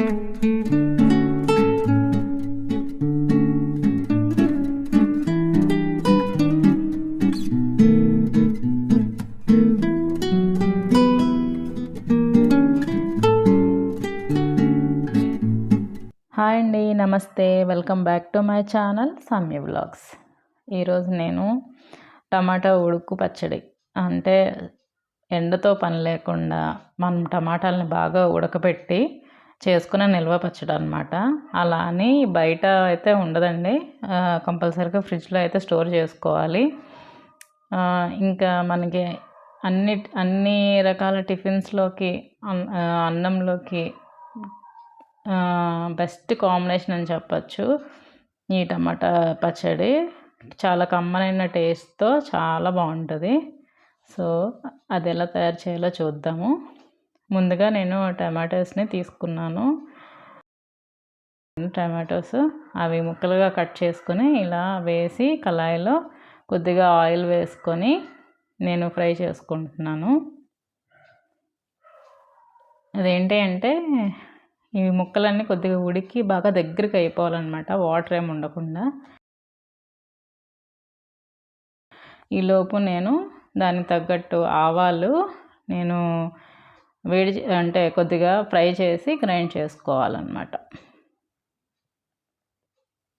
Hi అండి, నమస్తే. Welcome back to my channel సమ్య vlogs. ఈరోజు నేను టమాటా ఉడుకు పచ్చడి, అంటే ఎండతో పని లేకుండా మనం టమాటాలని బాగా ఉడకబెట్టి చేసుకున్న నిల్వ పచ్చడి అనమాట. అలా అని బయట అయితే ఉండదండి, కంపల్సరీగా ఫ్రిడ్జ్లో అయితే స్టోర్ చేసుకోవాలి. ఇంకా మనకి అన్ని రకాల టిఫిన్స్లోకి, అన్నంలోకి బెస్ట్ కాంబినేషన్ అని చెప్పచ్చు ఈ టమాటా పచ్చడి. చాలా కమ్మనైన టేస్ట్తో చాలా బాగుంటుంది. సో అది ఎలా తయారు చేయాలో చూద్దాము. ముందుగా నేను టమాటోస్ని తీసుకున్నాను. టమాటోస్ అవి ముక్కలుగా కట్ చేసుకొని ఇలా వేసి కళాయిలో కొద్దిగా ఆయిల్ వేసుకొని నేను ఫ్రై చేసుకుంటున్నాను. అదేంటి అంటే ఈ ముక్కలన్నీ కొద్దిగా ఉడికి బాగా దగ్గరికి అయిపోవాలన్నమాట, వాటర్ ఏమి ఉండకుండా. ఈలోపు నేను దానికి తగ్గట్టు ఆవాలు నేను అంటే కొద్దిగా ఫ్రై చేసి గ్రైండ్ చేసుకోవాలన్నమాట.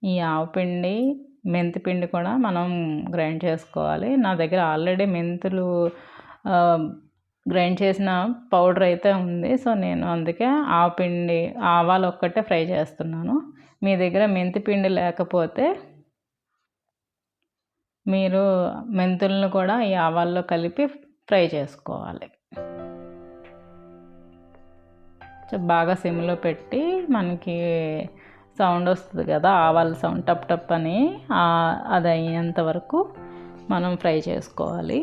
ఈ ఆవపిండి, మెంతిపిండి కూడా మనం గ్రైండ్ చేసుకోవాలి. నా దగ్గర ఆల్రెడీ మెంతులు గ్రైండ్ చేసిన పౌడర్ అయితే ఉంది. సో నేను అందుకే ఆవపిండి, ఆవాలు ఒక్కటే ఫ్రై చేస్తున్నాను. మీ దగ్గర మెంతిపిండి లేకపోతే మీరు మెంతులను కూడా ఈ ఆవాల్లో కలిపి ఫ్రై చేసుకోవాలి. బాగా సిమ్లో పెట్టి మనకి సౌండ్ వస్తుంది కదా, ఆవాల సౌండ్ టప్ టప్ అని, అది అయ్యేంత వరకు మనం ఫ్రై చేసుకోవాలి.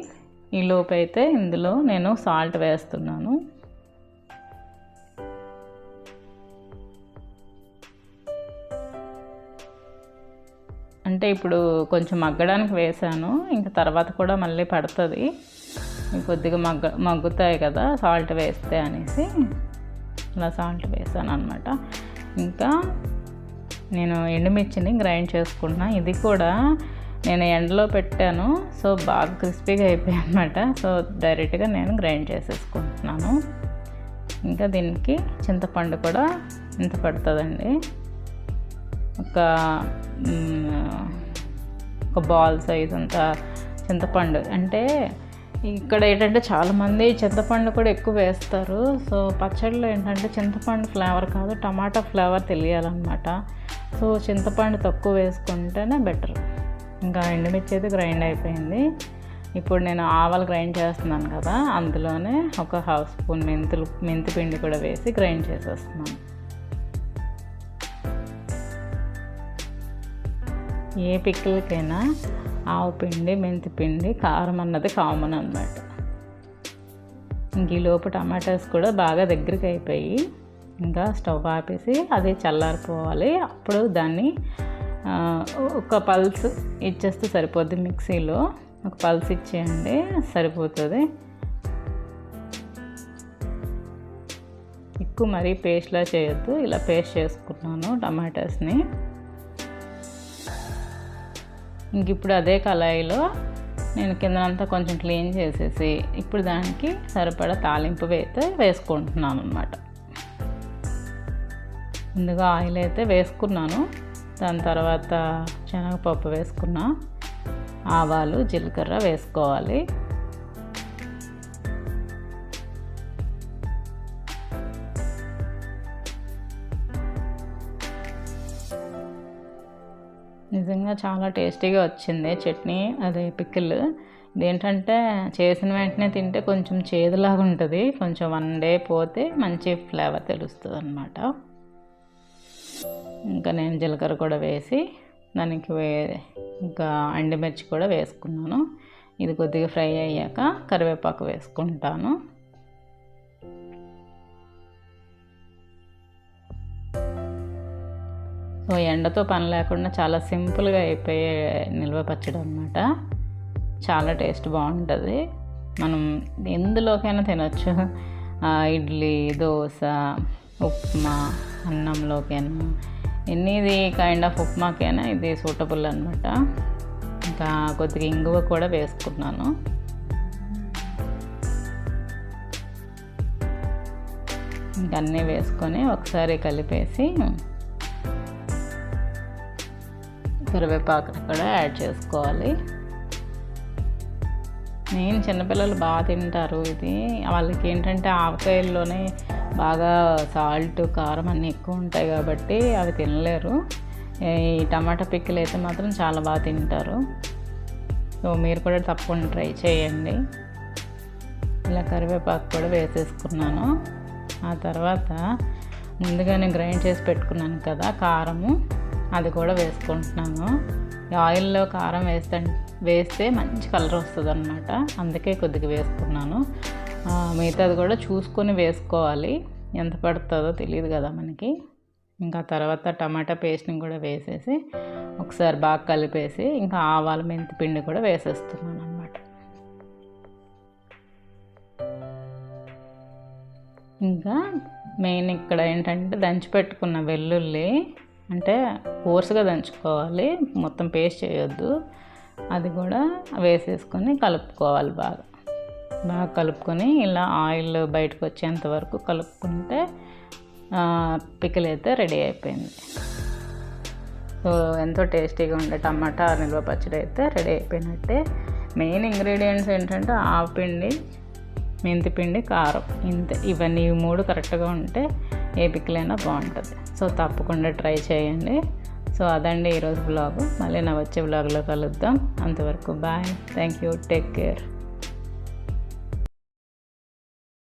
ఈ లోపు అయితే ఇందులో నేను సాల్ట్ వేస్తున్నాను. అంటే ఇప్పుడు కొంచెం మగ్గడానికి వేసాను, ఇంకా తర్వాత కూడా మళ్ళీ పడుతుంది, కొద్దిగా మగ్గుతాయి కదా సాల్ట్ వేస్తే అనేసి ఇలా సాల్ట్ వేసాను అనమాట. ఇంకా నేను ఎండుమిర్చిని గ్రైండ్ చేసుకుంటున్నాను. ఇది కూడా నేను ఎండలో పెట్టాను, సో బాగా క్రిస్పీగా అయిపోయాయి అన్నమాట. సో డైరెక్ట్గా నేను గ్రైండ్ చేసేసుకుంటున్నాను. ఇంకా దీనికి చింతపండు కూడా ఇంత పడుతుందండి, ఒక బాల్ సైజ్ అంత చింతపండు. అంటే ఇక్కడ ఏంటంటే చాలామంది చింతపండు కూడా ఎక్కువ వేస్తారు. సో పచ్చడిలో ఏంటంటే చింతపండు ఫ్లేవర్ కాదు, టమాటా ఫ్లేవర్ తెలియాలన్నమాట. సో చింతపండు తక్కువ వేసుకుంటేనే బెటర్. ఇంకా ఎండుమిర్చి అయితే గ్రైండ్ అయిపోయింది. ఇప్పుడు నేను ఆవాలు గ్రైండ్ చేస్తున్నాను కదా, అందులోనే ఒక హాఫ్ స్పూన్ మెంతిపిండి కూడా వేసి గ్రైండ్ చేసేస్తున్నాను. ఏ పిక్కలకైనా ఆవపిండి, మెంతిపిండి, కారం అన్నది కామన్ అన్నమాట. ఇంక ఈలోపు టమాటాస్ కూడా బాగా దగ్గరికి అయిపోయి ఇంకా స్టవ్ ఆపేసి అది చల్లారిపోవాలి. అప్పుడు దాన్ని ఒక పల్స్ ఇచ్చేస్తే సరిపోద్ది. మిక్సీలో ఒక పల్స్ ఇచ్చేయండి, సరిపోతుంది. ఎక్కువ మరీ పేస్ట్లా చేయొద్దు, ఇలా పేస్ట్ చేసుకున్నాను టమాటాస్ని. ఇంక ఇప్పుడు అదే కళాయిలో నేను కిందనంతా కొంచెం క్లీన్ చేసేసి ఇప్పుడు దానికి సరిపడా తాలింపు వేసుకుంటున్నాను అన్నమాట. ముందుగా ఆయిల్ అయితే వేసుకున్నాను, దాని తర్వాత శనగపప్పు వేసుకున్నా, ఆవాలు, జీలకర్ర వేసుకోవాలి. నిజంగా చాలా టేస్టీగా వచ్చింది చట్నీ, అదే పికిల్. ఇదేంటంటే చేసిన వెంటనే తింటే కొంచెం చేదులాగా ఉంటుంది, కొంచెం 1 డే పోతే మంచి ఫ్లేవర్ తెలుస్తుంది అన్నమాట. ఇంకా నేను జీలకర్ర కూడా వేసి దానికి ఇంకా ఎండుమిర్చి కూడా వేసుకున్నాను. ఇది కొద్దిగా ఫ్రై అయ్యాక కరివేపాకు వేసుకుంటాను. సో ఎండతో పని లేకుండా చాలా సింపుల్గా అయిపోయే నిల్వ పచ్చడి అన్నమాట. చాలా టేస్ట్ బాగుంటుంది. మనం ఎందులోకైనా తినొచ్చు, ఇడ్లీ, దోశ, ఉప్మా, అన్నంలోకైనా ఎనీది కైండ్ ఆఫ్ ఉప్మాకైనా ఇది సూటబుల్ అనమాట. ఇంకా కొద్దిగా ఇంగువ కూడా వేసుకున్నాను. ఇంకా అన్నీ వేసుకొని ఒకసారి కలిపేసి కరివేపాకుని కూడా యాడ్ చేసుకోవాలి. మెయిన్ చిన్నపిల్లలు బాగా తింటారు ఇది. వాళ్ళకి ఏంటంటే ఆవకాయల్లోనే బాగా సాల్ట్, కారం అన్నీ ఎక్కువ ఉంటాయి కాబట్టి అవి తినలేరు. ఈ టమాటా పిక్కలు అయితే మాత్రం చాలా బాగా తింటారు. సో మీరు కూడా తప్పకుండా ట్రై చేయండి. ఇలా కరివేపాకు కూడా వేసేసుకున్నాను. ఆ తర్వాత ముందుగానే గ్రైండ్ చేసి పెట్టుకున్నాను కదా కారము, అది కూడా వేసుకుంటున్నాను. ఆయిల్లో కారం వేస్తే మంచి కలర్ వస్తుంది అనమాట, అందుకే కొద్దిగా వేసుకున్నాను. మిగతాది కూడా చూసుకొని వేసుకోవాలి, ఎంత పడుతుందో తెలియదు కదా మనకి. ఇంకా తర్వాత టమాటా పేస్ట్ని కూడా వేసేసి ఒకసారి బాగా కలిపేసి ఇంకా ఆవాలు, మెంతి పిండి కూడా వేసేస్తున్నాను అనమాట. ఇంకా మెయిన్ ఇక్కడ ఏంటంటే దంచి పెట్టుకున్న వెల్లుల్లి, అంటే కోర్సుగా దంచుకోవాలి, మొత్తం పేస్ట్ చేయొద్దు. అది కూడా వేసేసుకొని కలుపుకోవాలి. బాగా కలుపుకొని ఇలా ఆయిల్ బయటకు వచ్చేంత వరకు కలుపుకుంటే పికిల్ అయితే రెడీ అయిపోయింది. సో ఎంతో టేస్టీగా ఉండే టమాటా నిల్వ పచ్చడి అయితే రెడీ అయిపోయినట్టే. మెయిన్ ఇంగ్రీడియంట్స్ ఏంటంటే ఆవపిండి, మెంతిపిండి, కారం, ఇంతే. ఇవన్నీ 3 కరెక్ట్గా ఉంటే ఏ పికిలైనా బాగుంటుంది. సో తప్పకుండా ట్రై చేయండి. సో అదండి ఈరోజు బ్లాగు. మళ్ళీ నా వచ్చే బ్లాగ్లో కలుద్దాం. అంతవరకు bye. Thank you. Take care.